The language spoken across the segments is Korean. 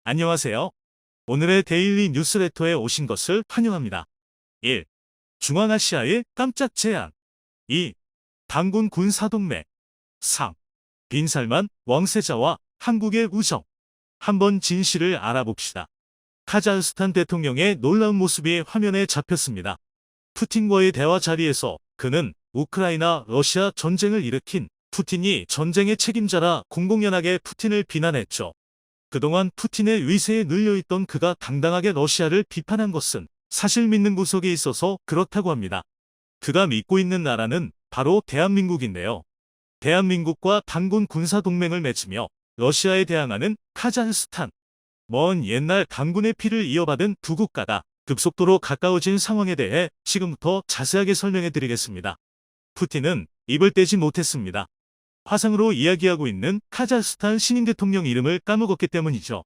안녕하세요. 오늘의 데일리 뉴스레터에 오신 것을 환영합니다. 1. 중앙아시아의 깜짝 제안. 2. 단군 군사동맹. 3. 빈살만 왕세자와 한국의 우정. 한번 진실을 알아봅시다. 카자흐스탄 대통령의 놀라운 모습이 화면에 잡혔습니다. 푸틴과의 대화 자리에서 그는 우크라이나 러시아 전쟁을 일으킨 푸틴이 전쟁의 책임자라 공공연하게 푸틴을 비난했죠. 그동안 푸틴의 위세에 눌려있던 그가 당당하게 러시아를 비판한 것은 사실 믿는 구석에 있어서 그렇다고 합니다. 그가 믿고 있는 나라는 바로 대한민국인데요. 대한민국과 단군 군사동맹을 맺으며 러시아에 대항하는 카자흐스탄. 먼 옛날 단군의 피를 이어받은 두 국가가 급속도로 가까워진 상황에 대해 지금부터 자세하게 설명해 드리겠습니다. 푸틴은 입을 떼지 못했습니다. 화상으로 이야기하고 있는 카자흐스탄 신임 대통령 이름을 까먹었기 때문이죠.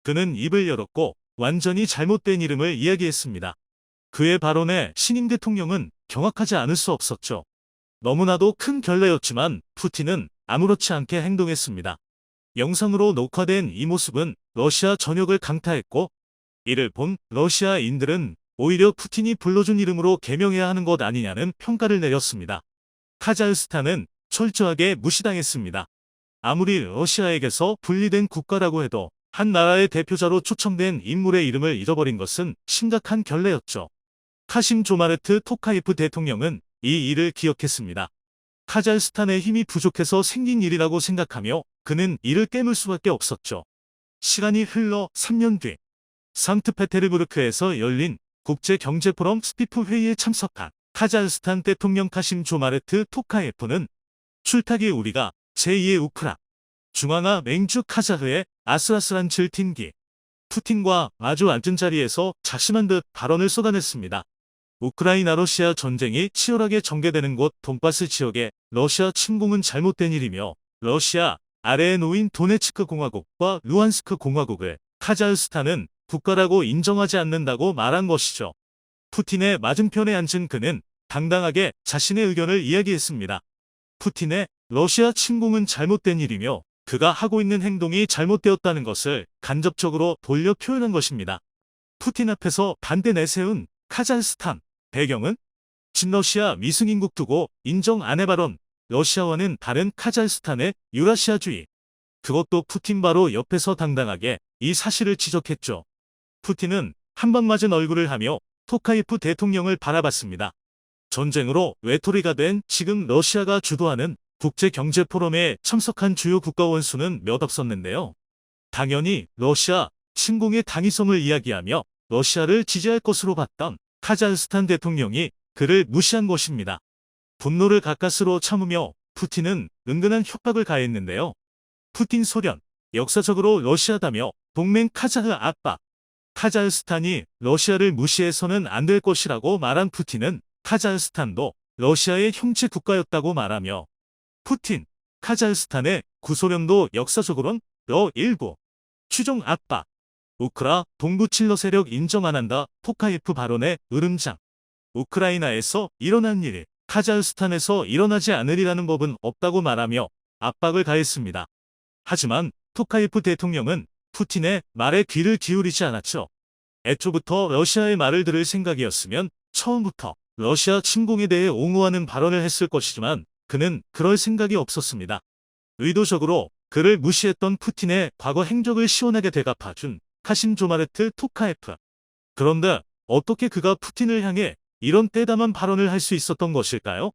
그는 입을 열었고 완전히 잘못된 이름을 이야기했습니다. 그의 발언에 신임 대통령은 경악하지 않을 수 없었죠. 너무나도 큰 결례였지만 푸틴은 아무렇지 않게 행동했습니다. 영상으로 녹화된 이 모습은 러시아 전역을 강타했고 이를 본 러시아인들은 오히려 푸틴이 불러준 이름으로 개명해야 하는 것 아니냐는 평가를 내렸습니다. 카자흐스탄은 철저하게 무시당했습니다. 아무리 러시아에게서 분리된 국가라고 해도 한 나라의 대표자로 초청된 인물의 이름을 잃어버린 것은 심각한 결례였죠. 카심 조마르트 토카예프 대통령은 이 일을 기억했습니다. 카자흐스탄의 힘이 부족해서 생긴 일이라고 생각하며 그는 이를 깨물 수밖에 없었죠. 시간이 흘러 3년 뒤 상트페테르부르크에서 열린 국제경제포럼 스피프 회의에 참석한 카자흐스탄 대통령 카심 조마르트 토카예프는 출탁이 우리가 제2의 우크라, 중앙아 맹주 카자흐의 아슬아슬한 질틴기, 푸틴과 아주 앉은 자리에서 자신한 듯 발언을 쏟아냈습니다. 우크라이나 러시아 전쟁이 치열하게 전개되는 곳 돈바스 지역에 러시아 침공은 잘못된 일이며 러시아 아래에 놓인 도네츠크 공화국과 루안스크 공화국을 카자흐스탄은 국가라고 인정하지 않는다고 말한 것이죠. 푸틴의 맞은편에 앉은 그는 당당하게 자신의 의견을 이야기했습니다. 푸틴의 러시아 침공은 잘못된 일이며 그가 하고 있는 행동이 잘못되었다는 것을 간접적으로 돌려 표현한 것입니다. 푸틴 앞에서 반대 내세운 카자흐스탄. 배경은 친러시아 미승인국 두고 인정 안 해 발언. 러시아와는 다른 카자흐스탄의 유라시아주의. 그것도 푸틴 바로 옆에서 당당하게 이 사실을 지적했죠. 푸틴은 한 방 맞은 얼굴을 하며 토카예프 대통령을 바라봤습니다. 전쟁으로 외톨이가 된 지금 러시아가 주도하는 국제경제포럼에 참석한 주요 국가 원수는 몇 없었는데요. 당연히 러시아 침공의 당위성을 이야기하며 러시아를 지지할 것으로 봤던 카자흐스탄 대통령이 그를 무시한 것입니다. 분노를 가까스로 참으며 푸틴은 은근한 협박을 가했는데요. 푸틴 소련, 역사적으로 러시아다며 동맹 카자흐 압박. 카자흐스탄이 러시아를 무시해서는 안 될 것이라고 말한 푸틴은 카자흐스탄도 러시아의 형제 국가였다고 말하며 푸틴, 카자흐스탄의 구소련도 역사적으로는 일부 추종 압박. 우크라 동부 칠러 세력 인정 안 한다. 토카예프 발언의 으름장. 우크라이나에서 일어난 일, 카자흐스탄에서 일어나지 않으리라는 법은 없다고 말하며 압박을 가했습니다. 하지만 토카예프 대통령은 푸틴의 말에 귀를 기울이지 않았죠. 애초부터 러시아의 말을 들을 생각이었으면 처음부터 러시아 침공에 대해 옹호하는 발언을 했을 것이지만 그는 그럴 생각이 없었습니다. 의도적으로 그를 무시했던 푸틴의 과거 행적을 시원하게 되갚아준 카심 조마르트 토카예프. 그런데 어떻게 그가 푸틴을 향해 이런 때담한 발언을 할 수 있었던 것일까요?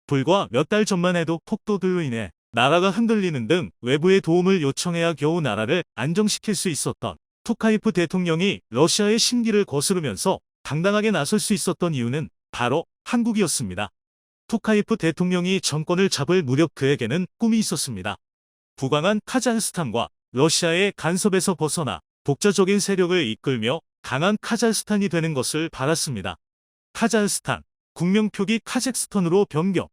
불과 몇 달 전만 해도 폭도들로 인해 나라가 흔들리는 등 외부의 도움을 요청해야 겨우 나라를 안정시킬 수 있었던 토카예프 대통령이 러시아의 심기를 거스르면서 당당하게 나설 수 있었던 이유는 바로 한국이었습니다. 토카예프 대통령이 정권을 잡을 무렵 그에게는 꿈이 있었습니다. 부강한 카자흐스탄과 러시아의 간섭에서 벗어나 독자적인 세력을 이끌며 강한 카자흐스탄이 되는 것을 바랐습니다. 카자흐스탄, 국명표기 카젝스탄으로 변경.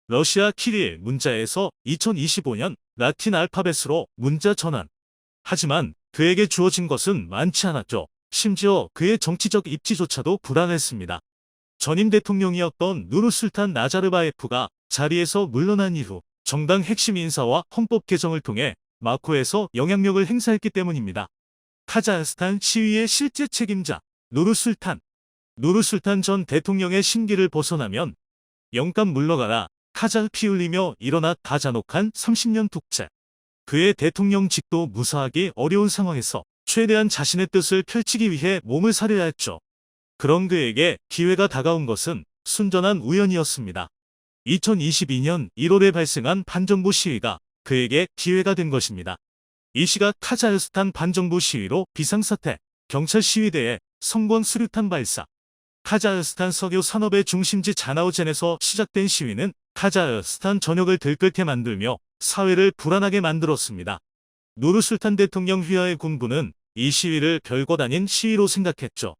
러시아 키릴 문자에서 2025년 라틴 알파벳으로 문자 전환. 하지만 그에게 주어진 것은 많지 않았죠. 심지어 그의 정치적 입지조차도 불안했습니다. 전임 대통령이었던 누르술탄 나자르바예프가 자리에서 물러난 이후 정당 핵심 인사와 헌법 개정을 통해 마코에서 영향력을 행사했기 때문입니다. 카자흐스탄 시위의 실제 책임자 누르술탄. 누르술탄 전 대통령의 심기를 벗어나면 영감 물러가라. 카자흐 피 흘리며 일어나 다잔혹한 30년 독재. 그의 대통령직도 무사하기 어려운 상황에서 최대한 자신의 뜻을 펼치기 위해 몸을 사려야 했죠. 그런 그에게 기회가 다가온 것은 순전한 우연이었습니다. 2022년 1월에 발생한 반정부 시위가 그에게 기회가 된 것입니다. 이 시각 카자흐스탄 반정부 시위로 비상사태, 경찰 시위대에 성광 수류탄 발사. 카자흐스탄 석유 산업의 중심지 자나오젠에서 시작된 시위는 카자흐스탄 전역을 들끓게 만들며 사회를 불안하게 만들었습니다. 누르술탄 대통령 휘하의 군부는 이 시위를 별것 아닌 시위로 생각했죠.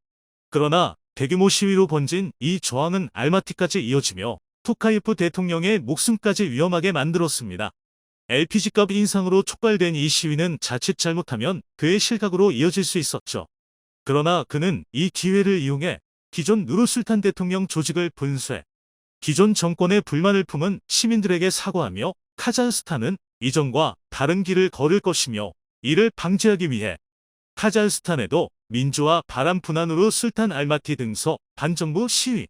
그러나 대규모 시위로 번진 이 저항은 알마티까지 이어지며 토카예프 대통령의 목숨까지 위험하게 만들었습니다. LPG값 인상으로 촉발된 이 시위는 자칫 잘못하면 그의 실각으로 이어질 수 있었죠. 그러나 그는 이 기회를 이용해 기존 누르술탄 대통령 조직을 분쇄, 기존 정권의 불만을 품은 시민들에게 사과하며 카자흐스탄은 이전과 다른 길을 걸을 것이며 이를 방지하기 위해 카자흐스탄에도 민주화 바람 분한으로 술탄 알마티 등서 반정부 시위,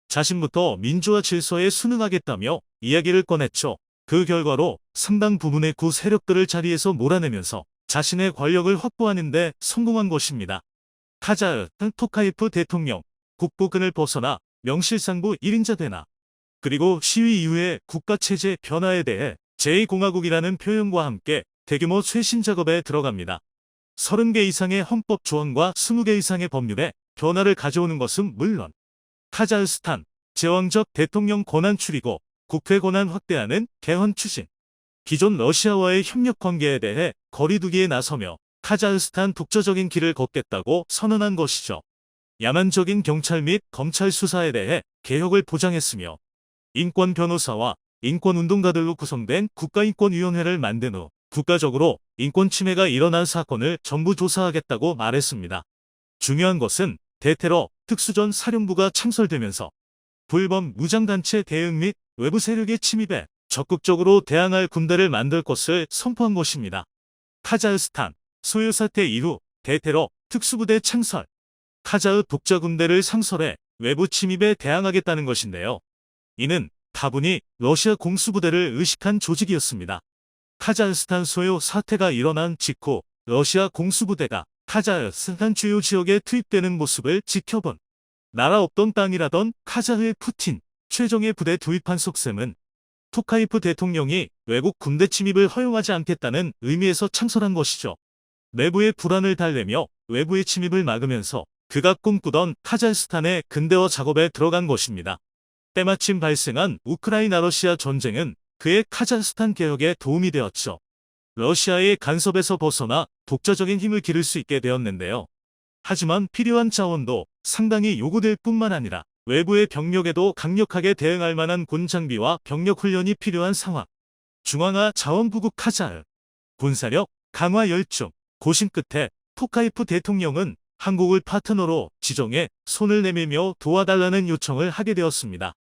자신부터 민주화 질서에 순응하겠다며 이야기를 꺼냈죠. 그 결과로 상당 부분의 구 세력들을 자리에서 몰아내면서 자신의 권력을 확보하는 데 성공한 것입니다. 카자흐스탄 토카예프 대통령, 국부근을 벗어나 명실상부 1인자 되나. 그리고 시위 이후의 국가체제 변화에 대해 제2공화국이라는 표현과 함께 대규모 쇄신 작업에 들어갑니다. 30개 이상의 헌법 조항과 20개 이상의 법률에 변화를 가져오는 것은 물론 카자흐스탄 제왕적 대통령 권한 줄이고 국회 권한 확대하는 개헌 추진, 기존 러시아와의 협력 관계에 대해 거리두기에 나서며 카자흐스탄 독자적인 길을 걷겠다고 선언한 것이죠. 야만적인 경찰 및 검찰 수사에 대해 개혁을 보장했으며 인권 변호사와 인권운동가들로 구성된 국가인권위원회를 만든 후 국가적으로 인권 침해가 일어난 사건을 전부 조사하겠다고 말했습니다. 중요한 것은 대테러 특수전 사령부가 창설되면서 불법 무장단체 대응 및 외부 세력의 침입에 적극적으로 대항할 군대를 만들 것을 선포한 것입니다. 카자흐스탄 소요 사태 이후 대테러 특수부대 창설, 카자흐 독자 군대를 상설해 외부 침입에 대항하겠다는 것인데요. 이는 다분히 러시아 공수부대를 의식한 조직이었습니다. 카자흐스탄 소요 사태가 일어난 직후 러시아 공수부대가 카자흐스탄 주요 지역에 투입되는 모습을 지켜본 나라 없던 땅이라던 카자흐의 푸틴 최정예 부대 도입한 속셈은 토카예프 대통령이 외국 군대 침입을 허용하지 않겠다는 의미에서 창설한 것이죠. 내부의 불안을 달래며 외부의 침입을 막으면서 그가 꿈꾸던 카자흐스탄의 근대화 작업에 들어간 것입니다. 때마침 발생한 우크라이나 러시아 전쟁은 그의 카자흐스탄 개혁에 도움이 되었죠. 러시아의 간섭에서 벗어나 독자적인 힘을 기를 수 있게 되었는데요. 하지만 필요한 자원도 상당히 요구될 뿐만 아니라 외부의 병력에도 강력하게 대응할 만한 군 장비와 병력 훈련이 필요한 상황. 중앙화 자원 부국 카자흐 군사력 강화 열중. 고심 끝에 토카예프 대통령은 한국을 파트너로 지정해 손을 내밀며 도와달라는 요청을 하게 되었습니다.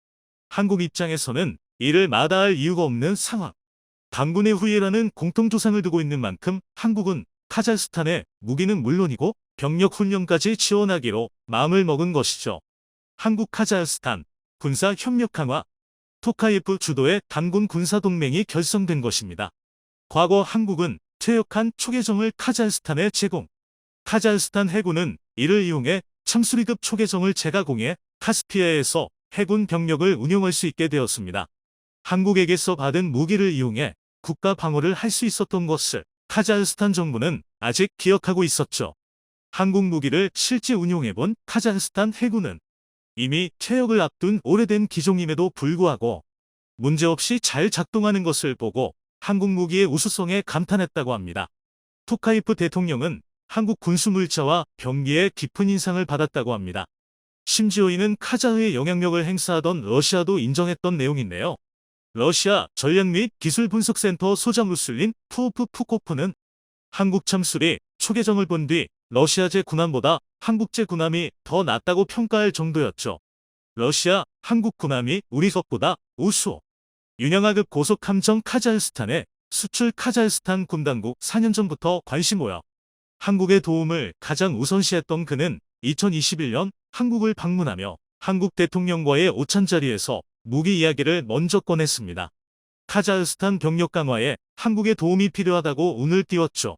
한국 입장에서는 이를 마다할 이유가 없는 상황. 당군의 후예라는 공통조상을 두고 있는 만큼 한국은 카자흐스탄에 무기는 물론이고 병력 훈련까지 지원하기로 마음을 먹은 것이죠. 한국 카자흐스탄 군사 협력 강화, 토카예프 주도의 단군 군사동맹이 결성된 것입니다. 과거 한국은 퇴역한 초계정을 카자흐스탄에 제공. 카자흐스탄 해군은 이를 이용해 참수리급 초계정을 재가공해 카스피아에서 해군 병력을 운용할 수 있게 되었습니다. 한국에게서 받은 무기를 이용해 국가 방어를 할 수 있었던 것을 카자흐스탄 정부는 아직 기억하고 있었죠. 한국 무기를 실제 운용해본 카자흐스탄 해군은 이미 퇴역을 앞둔 오래된 기종임에도 불구하고 문제없이 잘 작동하는 것을 보고 한국 무기의 우수성에 감탄했다고 합니다. 토카예프 대통령은 한국 군수 물자와 병기에 깊은 인상을 받았다고 합니다. 심지어 이는 카자흐의 영향력을 행사하던 러시아도 인정했던 내용인데요. 러시아 전략 및 기술 분석센터 소장 루슬린 푸코프는 한국 참수리 초계정을 본 뒤 러시아제 군함보다 한국제 군함이 더 낫다고 평가할 정도였죠. 러시아, 한국 군함이 우리 것보다 우수. 윤영하급 고속 함정 카자흐스탄에 수출. 카자흐스탄 군당국 4년 전부터 관심 모여 한국의 도움을 가장 우선시했던 그는 2021년 한국을 방문하며 한국 대통령과의 오찬자리에서 무기 이야기를 먼저 꺼냈습니다. 카자흐스탄 병력 강화에 한국의 도움이 필요하다고 운을 띄웠죠.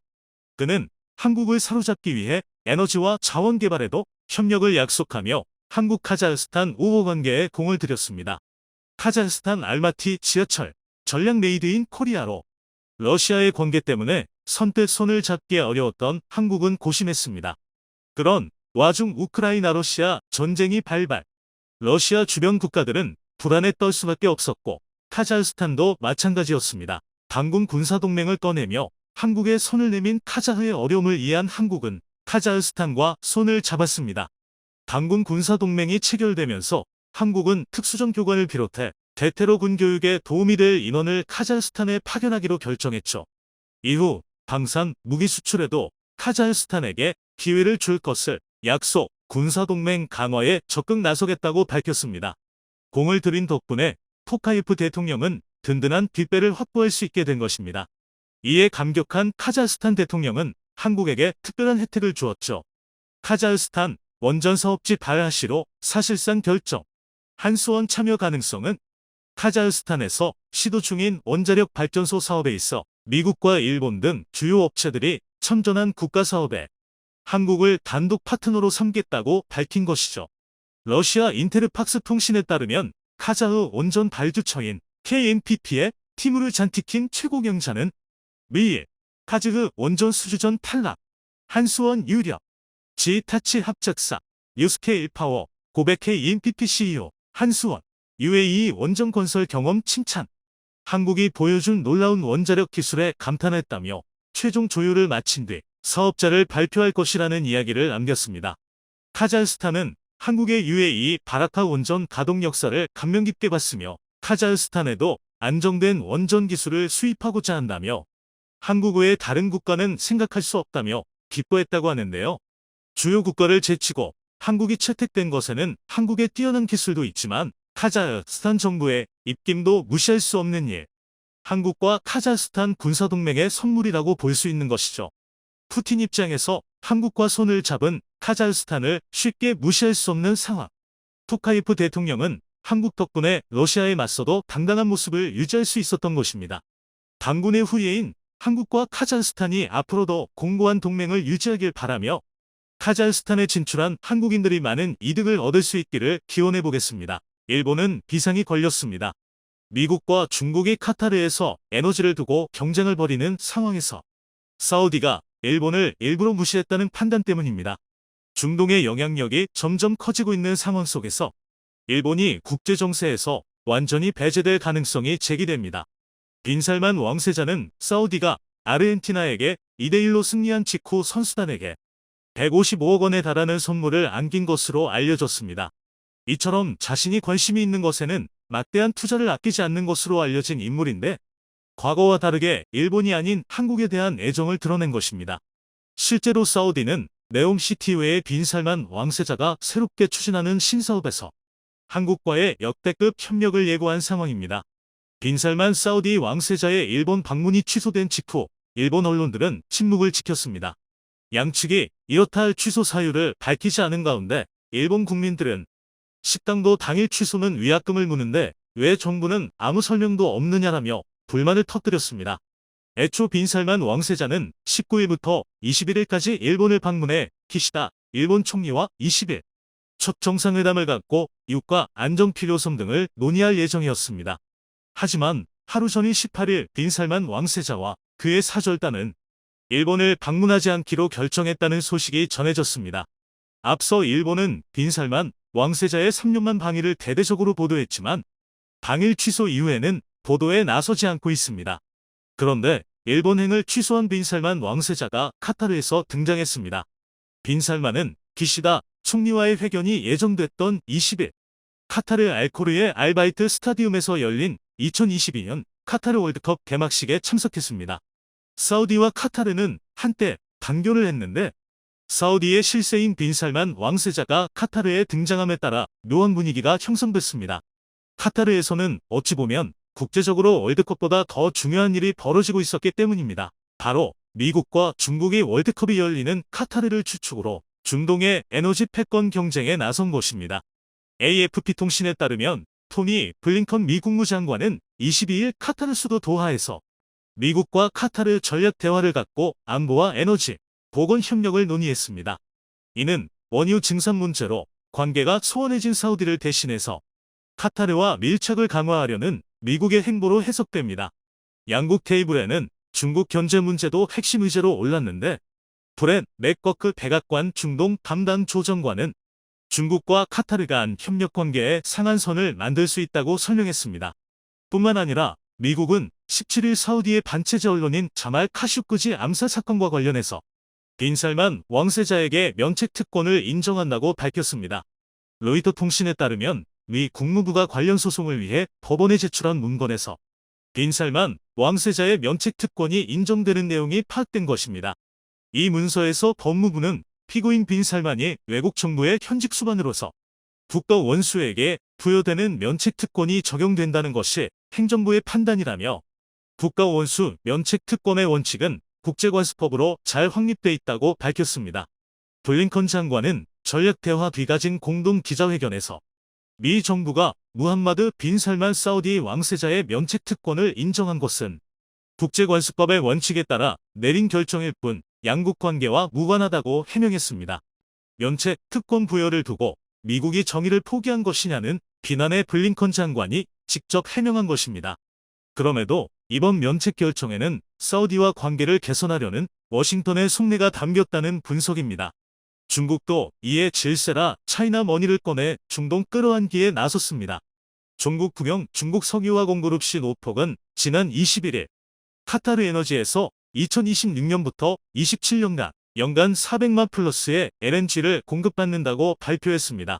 그는 한국을 사로잡기 위해 에너지와 자원 개발에도 협력을 약속하며 한국 카자흐스탄 우호 관계에 공을 들였습니다. 카자흐스탄 알마티 지하철 전략 메이드 인 코리아로 러시아의 관계 때문에 선뜻 손을 잡기 어려웠던 한국은 고심했습니다. 그런 와중 우크라이나 러시아 전쟁이 발발. 러시아 주변 국가들은 불안에 떨 수밖에 없었고 카자흐스탄도 마찬가지였습니다. 단군 군사동맹을 꺼내며 한국에 손을 내민 카자흐의 어려움을 이해한 한국은 카자흐스탄과 손을 잡았습니다. 단군 군사동맹이 체결되면서 한국은 특수전 교관을 비롯해 대테러 군 교육에 도움이 될 인원을 카자흐스탄에 파견하기로 결정했죠. 이후 방산 무기 수출에도 카자흐스탄에게 기회를 줄 것을 약속, 군사동맹 강화에 적극 나서겠다고 밝혔습니다. 공을 들인 덕분에 토카예프 대통령은 든든한 뒷배를 확보할 수 있게 된 것입니다. 이에 감격한 카자흐스탄 대통령은 한국에게 특별한 혜택을 주었죠. 카자흐스탄 원전 사업지 발하시로 사실상 결정. 한수원 참여 가능성은 카자흐스탄에서 시도 중인 원자력 발전소 사업에 있어 미국과 일본 등 주요 업체들이 참전한 국가 사업에 한국을 단독 파트너로 삼겠다고 밝힌 것이죠. 러시아 인테르팍스 통신에 따르면 카자흐 원전 발주처인 KNPP의 티무르 잔티킨 최고 경자는 미일 카즈흐 원전 수주전 탈락, 한수원 유력, 지타치 합작사, 유스케 일파워, 고백 KNPP CEO, 한수원, UAE 원전 건설 경험 칭찬. 한국이 보여준 놀라운 원자력 기술에 감탄했다며 최종 조율을 마친 뒤 사업자를 발표할 것이라는 이야기를 남겼습니다. 카자흐스탄은 한국의 UAE 바라카 원전 가동 역사를 감명 깊게 봤으며 카자흐스탄에도 안정된 원전 기술을 수입하고자 한다며 한국 외의 다른 국가는 생각할 수 없다며 기뻐했다고 하는데요. 주요 국가를 제치고 한국이 채택된 것에는 한국의 뛰어난 기술도 있지만 카자흐스탄 정부의 입김도 무시할 수 없는 일. 한국과 카자흐스탄 군사동맹의 선물이라고 볼 수 있는 것이죠. 푸틴 입장에서 한국과 손을 잡은 카자흐스탄을 쉽게 무시할 수 없는 상황. 토카예프 대통령은 한국 덕분에 러시아에 맞서도 당당한 모습을 유지할 수 있었던 것입니다. 단군의 후예인 한국과 카자흐스탄이 앞으로도 공고한 동맹을 유지하길 바라며 카자흐스탄에 진출한 한국인들이 많은 이득을 얻을 수 있기를 기원해 보겠습니다. 일본은 비상이 걸렸습니다. 미국과 중국이 카타르에서 에너지를 두고 경쟁을 벌이는 상황에서 사우디가 일본을 일부러 무시했다는 판단 때문입니다. 중동의 영향력이 점점 커지고 있는 상황 속에서 일본이 국제정세에서 완전히 배제될 가능성이 제기됩니다. 빈살만 왕세자는 사우디가 아르헨티나에게 2대1로 승리한 직후 선수단에게 155억 원에 달하는 선물을 안긴 것으로 알려졌습니다. 이처럼 자신이 관심이 있는 것에는 막대한 투자를 아끼지 않는 것으로 알려진 인물인데 과거와 다르게 일본이 아닌 한국에 대한 애정을 드러낸 것입니다. 실제로 사우디는 네옴시티 외의 빈살만 왕세자가 새롭게 추진하는 신사업에서 한국과의 역대급 협력을 예고한 상황입니다. 빈살만 사우디 왕세자의 일본 방문이 취소된 직후 일본 언론들은 침묵을 지켰습니다. 양측이 이렇다 할 취소 사유를 밝히지 않은 가운데 일본 국민들은 식당도 당일 취소는 위약금을 무는데 왜 정부는 아무 설명도 없느냐라며 불만을 터뜨렸습니다. 애초 빈살만 왕세자는 19일부터 21일까지 일본을 방문해 기시다 일본 총리와 20일 첫 정상회담을 갖고 유가 안정 필요성 등을 논의할 예정이었습니다. 하지만 하루 전인 18일 빈살만 왕세자와 그의 사절단은 일본을 방문하지 않기로 결정했다는 소식이 전해졌습니다. 앞서 일본은 빈살만 왕세자의 3년만 방위를 대대적으로 보도했지만 당일 취소 이후에는 보도에 나서지 않고 있습니다. 그런데 일본행을 취소한 빈살만 왕세자가 카타르에서 등장했습니다. 빈살만은 기시다 총리와의 회견이 예정됐던 20일 카타르 알코르의 알바이트 스타디움에서 열린 2022년 카타르 월드컵 개막식에 참석했습니다. 사우디와 카타르는 한때 단교를 했는데 사우디의 실세인 빈살만 왕세자가 카타르에 등장함에 따라 묘한 분위기가 형성됐습니다. 카타르에서는 어찌 보면 국제적으로 월드컵보다 더 중요한 일이 벌어지고 있었기 때문입니다. 바로 미국과 중국이 월드컵이 열리는 카타르를 주축으로 중동의 에너지 패권 경쟁에 나선 것입니다. AFP 통신에 따르면 토니 블링컨 미 국무장관은 22일 카타르 수도 도하에서 미국과 카타르 전략 대화를 갖고 안보와 에너지, 보건 협력을 논의했습니다. 이는 원유 증산 문제로 관계가 소원해진 사우디를 대신해서 카타르와 밀착을 강화하려는 미국의 행보로 해석됩니다. 양국 테이블에는 중국 견제 문제도 핵심 의제로 올랐는데 브렛 맥거크 백악관 중동 담당 조정관은 중국과 카타르 간 협력 관계에 상한선을 만들 수 있다고 설명했습니다. 뿐만 아니라 미국은 17일 사우디의 반체제 언론인 자말 카슈크지 암살 사건과 관련해서 빈살만 왕세자에게 면책 특권을 인정한다고 밝혔습니다. 로이터 통신에 따르면 미 국무부가 관련 소송을 위해 법원에 제출한 문건에서 빈살만 왕세자의 면책 특권이 인정되는 내용이 파악된 것입니다. 이 문서에서 법무부는 피고인 빈살만이 외국 정부의 현직 수반으로서 국가 원수에게 부여되는 면책 특권이 적용된다는 것이 행정부의 판단이라며 국가 원수 면책 특권의 원칙은 국제관습법으로 잘 확립돼 있다고 밝혔습니다. 블링컨 장관은 전략 대화 뒤 가진 공동 기자회견에서 미 정부가 무함마드 빈 살만 사우디 왕세자의 면책 특권을 인정한 것은 국제관습법의 원칙에 따라 내린 결정일 뿐 양국 관계와 무관하다고 해명했습니다. 면책 특권 부여를 두고 미국이 정의를 포기한 것이냐는 비난의 블링컨 장관이 직접 해명한 것입니다. 그럼에도 이번 면책 결정에는 사우디와 관계를 개선하려는 워싱턴의 속내가 담겼다는 분석입니다. 중국도 이에 질세라 차이나 머니를 꺼내 중동 끌어안기에 나섰습니다. 종국부경 중국석유화공그룹 시노폭은 지난 21일 카타르 에너지에서 2026년부터 27년간 연간 400만 플러스의 LNG를 공급받는다고 발표했습니다.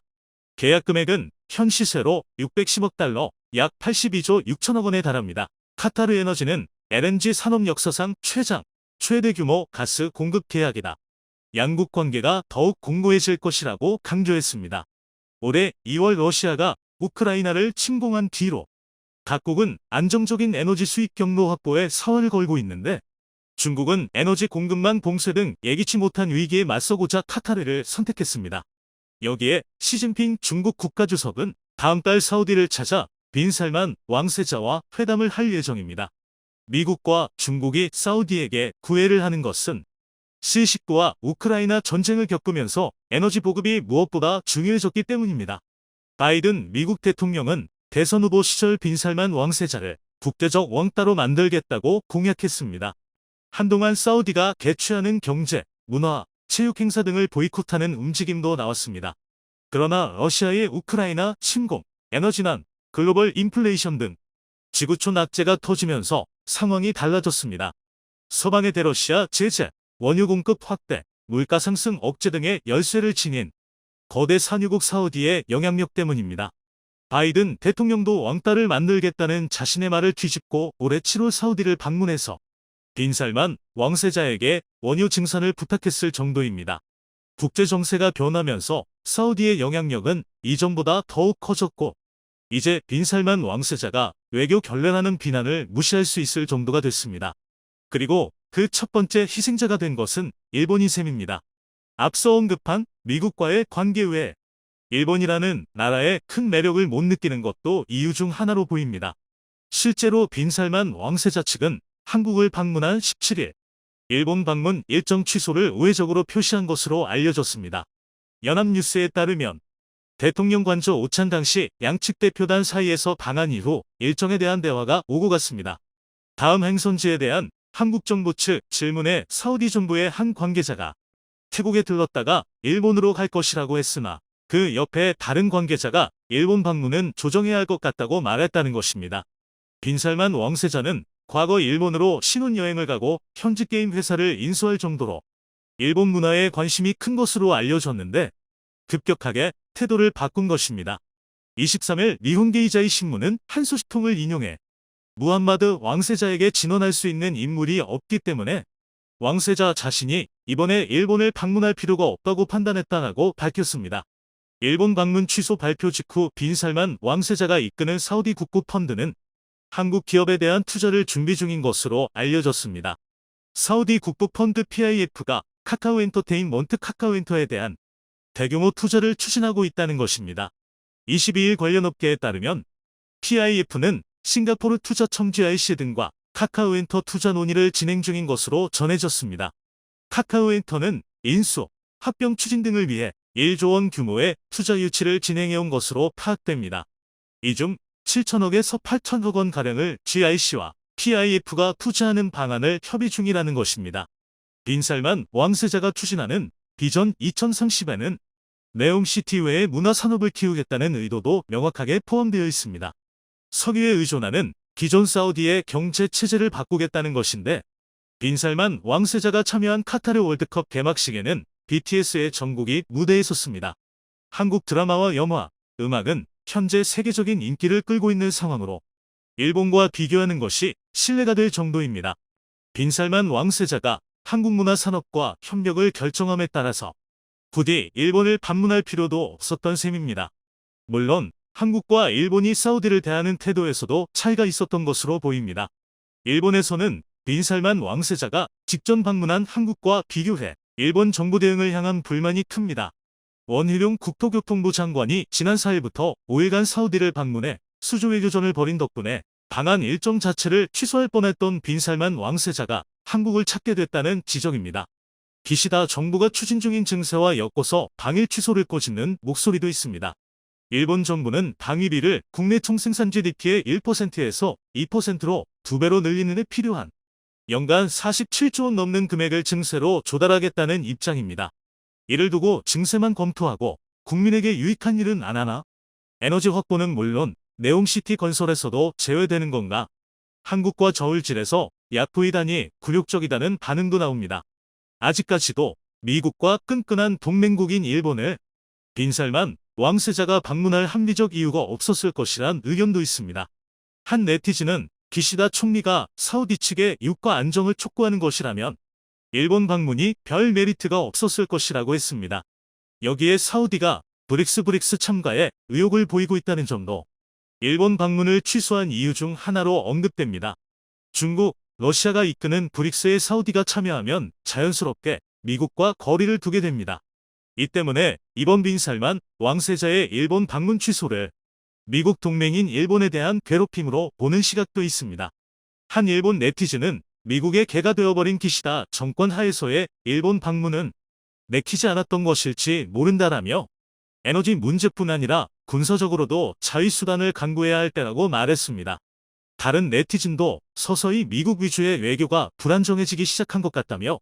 계약 금액은 현 시세로 610억 달러, 약 82조 6천억 원에 달합니다. 카타르 에너지는 LNG 산업 역사상 최대 규모 가스 공급 계약이다. 양국 관계가 더욱 공고해질 것이라고 강조했습니다. 올해 2월 러시아가 우크라이나를 침공한 뒤로 각국은 안정적인 에너지 수입 경로 확보에 사활을 걸고 있는데 중국은 에너지 공급망 봉쇄 등 예기치 못한 위기에 맞서고자 카타르를 선택했습니다. 여기에 시진핑 중국 국가주석은 다음 달 사우디를 찾아 빈살만 왕세자와 회담을 할 예정입니다. 미국과 중국이 사우디에게 구애를 하는 것은 시19와 우크라이나 전쟁을 겪으면서 에너지 보급이 무엇보다 중요해졌기 때문입니다. 바이든 미국 대통령은 대선 후보 시절 빈살만 왕세자를 국제적 왕따로 만들겠다고 공약했습니다. 한동안 사우디가 개최하는 경제, 문화, 체육 행사 등을 보이콧하는 움직임도 나왔습니다. 그러나 러시아의 우크라이나 침공, 에너지난, 글로벌 인플레이션 등 지구촌 악재가 터지면서 상황이 달라졌습니다. 서방의 대러시아 제재, 원유 공급 확대, 물가 상승 억제 등의 열쇠를 지닌 거대 산유국 사우디의 영향력 때문입니다. 바이든 대통령도 왕따를 만들겠다는 자신의 말을 뒤집고 올해 7월 사우디를 방문해서 빈살만 왕세자에게 원유 증산을 부탁했을 정도입니다. 국제 정세가 변하면서 사우디의 영향력은 이전보다 더욱 커졌고 이제 빈살만 왕세자가 외교 결례라는 비난을 무시할 수 있을 정도가 됐습니다. 그리고 그 첫 번째 희생자가 된 것은 일본인 셈입니다. 앞서 언급한 미국과의 관계 외에 일본이라는 나라의 큰 매력을 못 느끼는 것도 이유 중 하나로 보입니다. 실제로 빈살만 왕세자 측은 한국을 방문한 17일 일본 방문 일정 취소를 우회적으로 표시한 것으로 알려졌습니다. 연합뉴스에 따르면 대통령 관저 오찬 당시 양측 대표단 사이에서 방한 이후 일정에 대한 대화가 오고 갔습니다. 다음 행선지에 대한 한국 정부 측 질문에 사우디 정부의 한 관계자가 태국에 들렀다가 일본으로 갈 것이라고 했으나 그 옆에 다른 관계자가 일본 방문은 조정해야 할 것 같다고 말했다는 것입니다. 빈살만 왕세자는 과거 일본으로 신혼여행을 가고 현지 게임 회사를 인수할 정도로 일본 문화에 관심이 큰 것으로 알려졌는데 급격하게 태도를 바꾼 것입니다. 23일 니혼게이자이 신문은 한 소식통을 인용해 무함마드 왕세자에게 진언할 수 있는 인물이 없기 때문에 왕세자 자신이 이번에 일본을 방문할 필요가 없다고 판단했다고 밝혔습니다. 일본 방문 취소 발표 직후 빈살만 왕세자가 이끄는 사우디 국고 펀드는 한국 기업에 대한 투자를 준비 중인 것으로 알려졌습니다. 사우디 국부펀드 PIF가 카카오 엔터테인먼트 카카오엔터에 대한 대규모 투자를 추진하고 있다는 것입니다. 22일 관련 업계에 따르면 PIF는 싱가포르 투자 첨지 IC 등과 카카오엔터 투자 논의를 진행 중인 것으로 전해졌습니다. 카카오엔터는 인수, 합병 추진 등을 위해 1조 원 규모의 투자 유치를 진행해온 것으로 파악됩니다. 이 중 7천억에서 8천억 원 가량을 GIC와 PIF가 투자하는 방안을 협의 중이라는 것입니다. 빈살만 왕세자가 추진하는 비전 2030에는 네옴시티 외의 문화산업을 키우겠다는 의도도 명확하게 포함되어 있습니다. 석유에 의존하는 기존 사우디의 경제 체제를 바꾸겠다는 것인데, 빈살만 왕세자가 참여한 카타르 월드컵 개막식에는 BTS의 정국이 무대에 섰습니다. 한국 드라마와 영화, 음악은 현재 세계적인 인기를 끌고 있는 상황으로 일본과 비교하는 것이 신뢰가 될 정도입니다. 빈살만 왕세자가 한국문화산업과 협력을 결정함에 따라서 부디 일본을 방문할 필요도 없었던 셈입니다. 물론 한국과 일본이 사우디를 대하는 태도에서도 차이가 있었던 것으로 보입니다. 일본에서는 빈살만 왕세자가 직전 방문한 한국과 비교해 일본 정부 대응을 향한 불만이 큽니다. 원희룡 국토교통부 장관이 지난 4일부터 5일간 사우디를 방문해 수조 외교전을 벌인 덕분에 방한 일정 자체를 취소할 뻔했던 빈살만 왕세자가 한국을 찾게 됐다는 지적입니다. 기시다 정부가 추진 중인 증세와 엮어서 방일 취소를 꼬집는 목소리도 있습니다. 일본 정부는 방위비를 국내 총생산 GDP의 1%에서 2%로 2배로 늘리는 데 필요한 연간 47조 원 넘는 금액을 증세로 조달하겠다는 입장입니다. 이를 두고 증세만 검토하고 국민에게 유익한 일은 안 하나? 에너지 확보는 물론 네옴시티 건설에서도 제외되는 건가? 한국과 저울질에서 야프이다니 굴욕적이다는 반응도 나옵니다. 아직까지도 미국과 끈끈한 동맹국인 일본을 빈살만 왕세자가 방문할 합리적 이유가 없었을 것이란 의견도 있습니다. 한 네티즌은 기시다 총리가 사우디 측의 유가 안정을 촉구하는 것이라면 일본 방문이 별 메리트가 없었을 것이라고 했습니다. 여기에 사우디가 브릭스 참가에 의욕을 보이고 있다는 점도 일본 방문을 취소한 이유 중 하나로 언급됩니다. 중국, 러시아가 이끄는 브릭스에 사우디가 참여하면 자연스럽게 미국과 거리를 두게 됩니다. 이 때문에 이번 빈살만 왕세자의 일본 방문 취소를 미국 동맹인 일본에 대한 괴롭힘으로 보는 시각도 있습니다. 한 일본 네티즌은 미국의 개가 되어버린 기시다 정권 하에서의 일본 방문은 내키지 않았던 것일지 모른다라며 에너지 문제뿐 아니라 군사적으로도 자위수단을 강구해야 할 때라고 말했습니다. 다른 네티즌도 서서히 미국 위주의 외교가 불안정해지기 시작한 것 같다며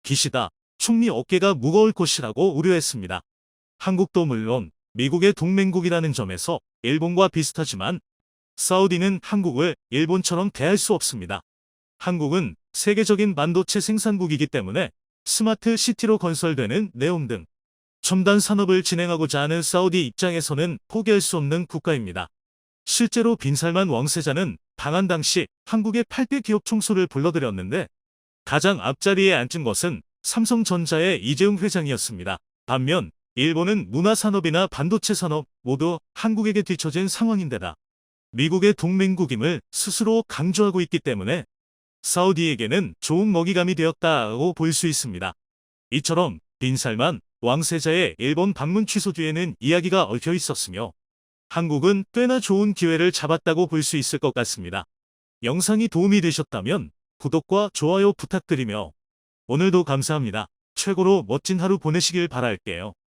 기시다 총리 어깨가 무거울 것이라고 우려했습니다. 한국도 물론 미국의 동맹국이라는 점에서 일본과 비슷하지만 사우디는 한국을 일본처럼 대할 수 없습니다. 한국은 세계적인 반도체 생산국이기 때문에 스마트 시티로 건설되는 네옴 등 첨단 산업을 진행하고자 하는 사우디 입장에서는 포기할 수 없는 국가입니다. 실제로 빈살만 왕세자는 방한 당시 한국의 8대 기업 총수를 불러들였는데 가장 앞자리에 앉은 것은 삼성전자의 이재용 회장이었습니다. 반면 일본은 문화산업이나 반도체 산업 모두 한국에게 뒤처진 상황인데다 미국의 동맹국임을 스스로 강조하고 있기 때문에 사우디에게는 좋은 먹이감이 되었다고 볼 수 있습니다. 이처럼 빈살만 왕세자의 일본 방문 취소 뒤에는 이야기가 얽혀 있었으며 한국은 꽤나 좋은 기회를 잡았다고 볼 수 있을 것 같습니다. 영상이 도움이 되셨다면 구독과 좋아요 부탁드리며 오늘도 감사합니다. 최고로 멋진 하루 보내시길 바랄게요.